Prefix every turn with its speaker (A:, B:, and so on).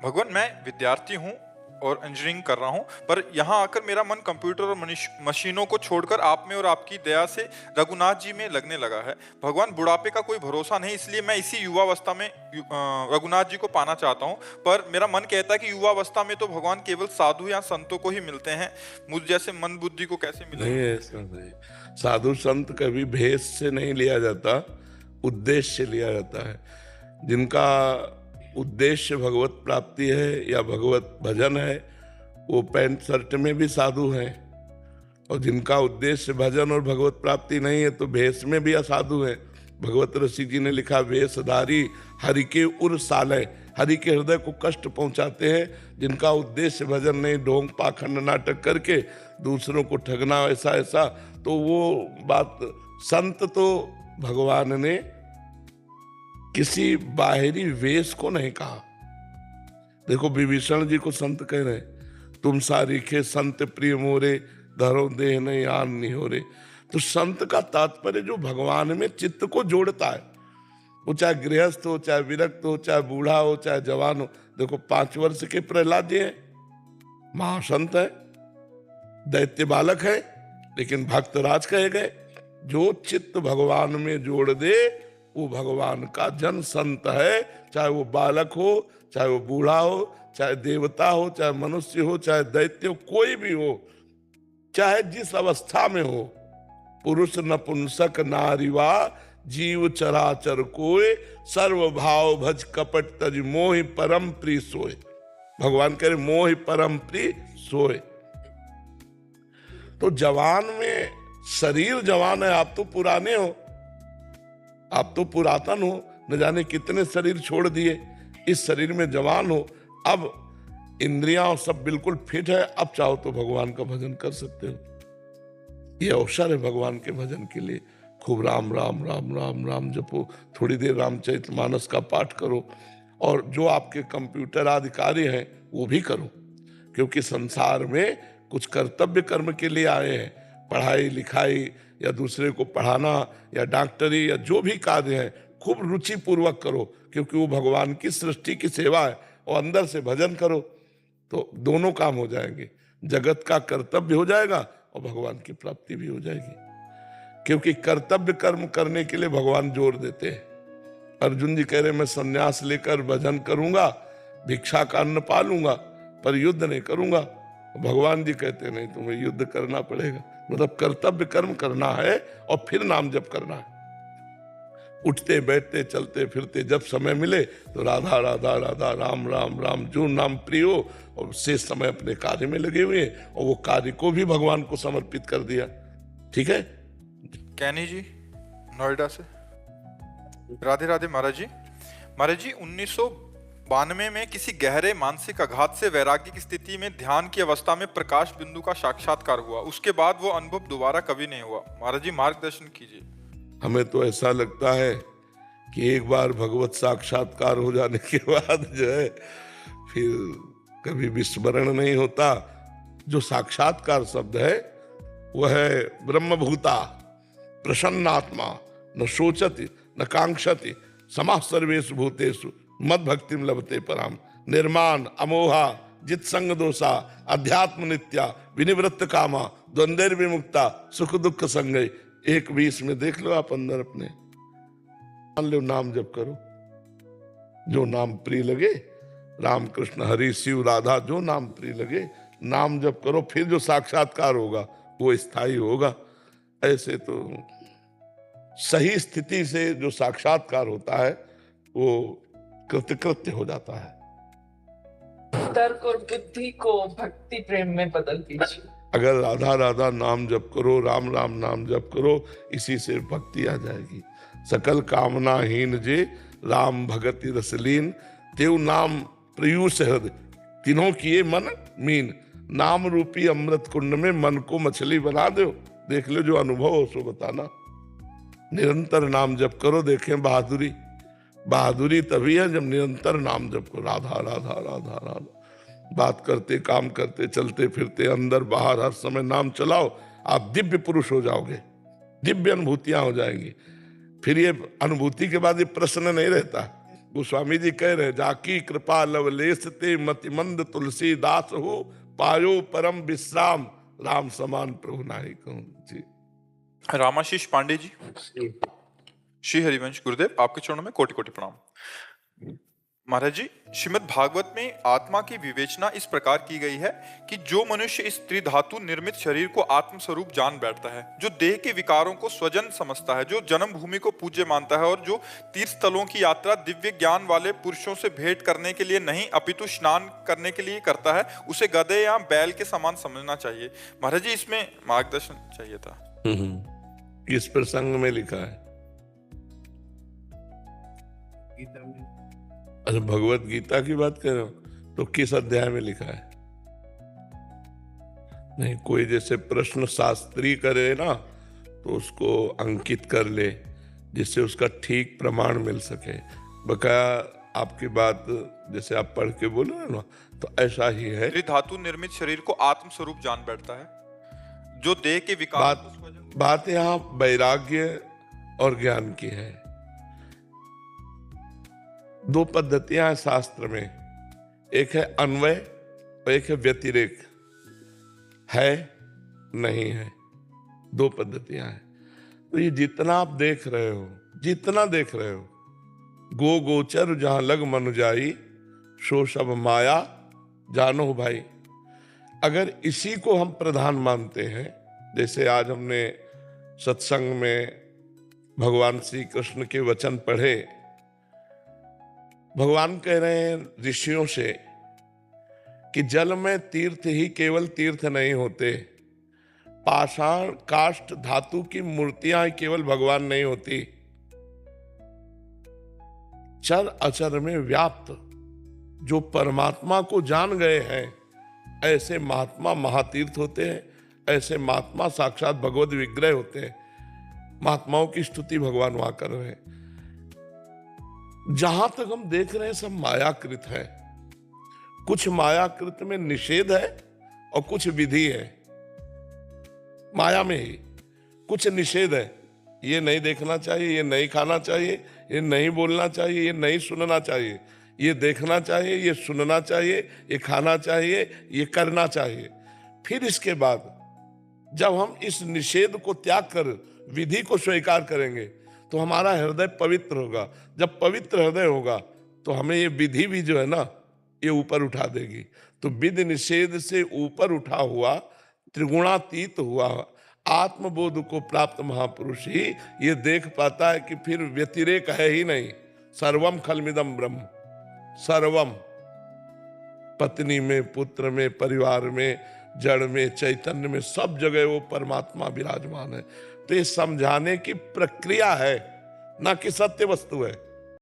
A: भगवान, मैं विद्यार्थी हूँ और इंजीनियरिंग कर रहा हूँ, पर यहाँ आकर मेरा मन कंप्यूटर और मशीनों को छोड़कर आप में और आपकी दया से रघुनाथ जी में लगने लगा है। भगवान, बुढ़ापे का कोई भरोसा नहीं, इसलिए मैं इसी युवावस्था में रघुनाथ जी को पाना चाहता हूँ। पर मेरा मन कहता है कि युवावस्था में तो भगवान केवल साधु या संतों को ही मिलते हैं, मुझ जैसे मंद बुद्धि को कैसे
B: नहीं,
A: मिलेंगे?
B: ऐसा नहीं। साधु संत कभी भेष से नहीं लिया जाता, उद्देश्य से लिया जाता है। जिनका उद्देश्य भगवत प्राप्ति है या भगवत भजन है, वो पैंट शर्ट में भी साधु हैं, और जिनका उद्देश्य भजन और भगवत प्राप्ति नहीं है तो भेष में भी असाधु है। भगवत ऋषि जी ने लिखा, वेशधारी हरि के उर साले, हरि के हृदय को कष्ट पहुंचाते हैं। जिनका उद्देश्य भजन नहीं, ढोंग पाखंड नाटक करके दूसरों को ठगना, ऐसा ऐसा, तो वो बात। संत तो भगवान ने किसी बाहरी वेश को नहीं कहा। देखो, विभीषण जी को संत कह रहे हैं, तुम सारीखे संत प्रिय मोरे, धरो देह नहीं आन निहोरे। तो संत का तात्पर्य जो भगवान में चित्त को जोड़ता है, वो चाहे गृहस्थ हो, चाहे विरक्त हो, चाहे बूढ़ा हो, चाहे जवान हो। देखो, 5 वर्ष के प्रहलाद जी हैं, महासंत है, दैत्य बालक है, लेकिन भक्तराज कहे गए। जो चित्त भगवान में जोड़ दे वो भगवान का जन संत है। चाहे वो बालक हो, चाहे वो बूढ़ा हो, चाहे देवता हो, चाहे मनुष्य हो, चाहे दैत्य हो, कोई भी हो, चाहे जिस अवस्था में हो, पुरुष नपुंसक नारीवा, जीव चराचर कोय, सर्व भाव भज कपट तज, मोहि परम प्रिय सोय। भगवान कह रहे, मोहि परम प्रिय सोय। तो जवान में शरीर जवान है, आप तो पुराने हो, आप तो पुरातन हो, न जाने कितने शरीर छोड़ दिए, इस शरीर में जवान हो। अब इंद्रियां सब बिल्कुल फिट है, अब चाहो तो भगवान का भजन कर सकते हो। ये अवसर है भगवान के भजन के लिए। खूब राम राम राम राम राम जपो, थोड़ी देर रामचरितमानस का पाठ करो, और जो आपके कंप्यूटर आदि कार्य हैं वो भी करो, क्योंकि संसार में कुछ कर्तव्य कर्म के लिए आए हैं। पढ़ाई लिखाई या दूसरे को पढ़ाना या डॉक्टरी या जो भी कार्य है, खूब रुचि पूर्वक करो, क्योंकि वो भगवान की सृष्टि की सेवा है। और अंदर से भजन करो तो दोनों काम हो जाएंगे, जगत का कर्तव्य हो जाएगा और भगवान की प्राप्ति भी हो जाएगी। क्योंकि कर्तव्य कर्म करने के लिए भगवान जोर देते हैं। अर्जुन जी कह रहे, मैं संन्यास लेकर भजन करूंगा, भिक्षा का अन्न पालूंगा, पर युद्ध नहीं करूंगा। भगवान जी कहते नहीं, तुम्हें युद्ध करना पड़ेगा। मतलब कर्तव्य कर्म करना है और फिर नाम जप करना है। उठते बैठते चलते फिरते जब समय मिले तो राधा राधा राधा, राम राम राम, जो नाम प्रिय हो, और शेष समय अपने कार्य में लगे हुए हैं, और वो कार्य को भी भगवान को समर्पित कर दिया। ठीक है।
A: कैनी जी नोएडा से, राधे राधे महाराज जी। महाराज जी, 1992 में किसी गहरे मानसिक आघात से वैराग्य की स्थिति में ध्यान की अवस्था में प्रकाश बिंदु का साक्षात्कार हुआ। उसके बाद वो अनुभव दोबारा कभी नहीं हुआ। महाराज जी, मार्गदर्शन कीजिए।
B: हमें तो ऐसा लगता है कि एक बार भगवत साक्षात्कार हो जाने के बाद जो है फिर कभी विस्मरण नहीं होता। जो साक्षात्कार शब्द है वह है ब्रह्मभूता प्रसन्नात्मा, न शोचति न कांक्षति, समाः सर्वेषु भूतेषु मद भक्तिम लभते पराम, निर्माण अमोहा जित संग दोषा, अध्यात्म नित्या, विनिवृत्त कामा, द्वंद्व विमुक्ता, सुख दुख संगय। 1:20 में देख लो आप अंदर अपने, मान लो, नाम जप करो, जो नाम प्रिय लगे, राम कृष्ण हरि शिव राधा, जो नाम प्रिय लगे नाम जप करो। फिर जो साक्षात्कार होगा वो स्थायी होगा। ऐसे तो सही स्थिति से जो साक्षात्कार होता है वो कृतकृत्य हो जाता है।
C: तर्क और बुद्धि को भक्ति प्रेम में बदल दीजिए।
B: अगर राधा राधा नाम जप करो, राम राम नाम जप करो, इसी से भक्ति आ जाएगी। सकल कामनाहीन जे राम भगति रसलीन, तेव नाम प्रयूष हृदय, तीनों किए मन मीन। नाम रूपी अमृत कुंड में मन को मछली बना दो। देख लो, जो अनुभव हो सो बताना। निरंतर नाम जप करो, देखें बहादुरी। बहादुरी तभी है जब निरंतर नाम जप करो, राधा राधा राधा राधा। बात करते, काम करते, चलते फिरते, अंदर बाहर हर समय नाम चलाओ, आप दिव्य पुरुष हो जाओगे, दिव्य अनुभूतियां हो जाएंगी। फिर ये अनुभूति के बाद ये प्रश्न नहीं रहता गोस्वामी जी कह रहे हैं, जाकी कृपा लवलेश ते मतिमंद तुलसीदास हो, पायो परम विश्राम, राम समान प्रभु नाहि कहूं। जी।
A: रामाशीष पांडे जी। श्री हरिवंश गुरुदेव, आपके चरणों में कोटि कोटि प्रणाम। महाराज जी, श्रीमद् भागवत में आत्मा की विवेचना इस प्रकार की गई है कि जो मनुष्य इस त्रिधातु निर्मित शरीर को आत्म स्वरूप जान बैठता है, जो देह के विकारों को स्वजन समझता है, जो जन्म भूमि को पूज्य मानता है और जो तीर्थ स्थलों की यात्रा दिव्य ज्ञान वाले पुरुषों से भेंट करने के लिए नहीं अपितु स्नान करने के लिए करता है, उसे गधे या बैल के समान समझना चाहिए। महाराज जी, इसमें मार्गदर्शन चाहिए था।
B: किस प्रसंग में लिखा है? अच्छा, भगवत गीता की बात कर रहे हो, तो किस अध्याय में लिखा है? नहीं, कोई जैसे प्रश्न शास्त्री करे ना, तो उसको अंकित कर ले, जिससे उसका ठीक प्रमाण मिल सके। बकाया आपकी बात जैसे आप पढ़ के बोलो ना, तो ऐसा ही है।
A: त्रिधातु निर्मित शरीर को आत्म स्वरूप जान बैठता है, जो देह के विकार
B: बात यहाँ वैराग्य और ज्ञान की है। दो पद्धतियां हैं शास्त्र में, एक है अन्वय और एक है व्यतिरेक। है नहीं है, दो पद्धतियां हैं। तो ये जितना आप देख रहे हो, जितना देख रहे हो, गो गोचर जहां लग मनुजाई, सो सब माया जानो भाई। अगर इसी को हम प्रधान मानते हैं, जैसे आज हमने सत्संग में भगवान श्री कृष्ण के वचन पढ़े, भगवान कह रहे हैं ऋषियों से कि जल में तीर्थ ही केवल तीर्थ नहीं होते, पाषाण काष्ठ धातु की मूर्तियां ही केवल भगवान नहीं होती, चर अचर में व्याप्त जो परमात्मा को जान गए हैं, ऐसे महात्मा महातीर्थ होते हैं, ऐसे महात्मा साक्षात भगवत विग्रह होते हैं। महात्माओं की स्तुति भगवान वहां कर रहे हैं। जहां तक हम देख रहे हैं सब मायाकृत है। कुछ मायाकृत में निषेध है और कुछ विधि है। माया में ही कुछ निषेध है, ये नहीं देखना चाहिए, ये नहीं खाना चाहिए, ये नहीं बोलना चाहिए, ये नहीं सुनना चाहिए, ये देखना चाहिए, ये सुनना चाहिए, ये खाना चाहिए, ये करना चाहिए। फिर इसके बाद जब हम इस निषेध को त्याग कर विधि को स्वीकार करेंगे तो हमारा हृदय पवित्र होगा। जब पवित्र हृदय होगा तो हमें ये विधि भी जो है ना, ये ऊपर उठा देगी। तो विधि निषेध से ऊपर उठा हुआ, त्रिगुणातीत हुआ आत्मबोध को प्राप्त महापुरुष ही ये देख पाता है कि फिर व्यतिरेक है ही नहीं। सर्वम खलमिदम ब्रह्म, सर्वम, पत्नी में, पुत्र में, परिवार में, जड़ में, चैतन्य में, सब जगह वो परमात्मा विराजमान है। तो ये समझाने की प्रक्रिया है, ना कि सत्य वस्तु है।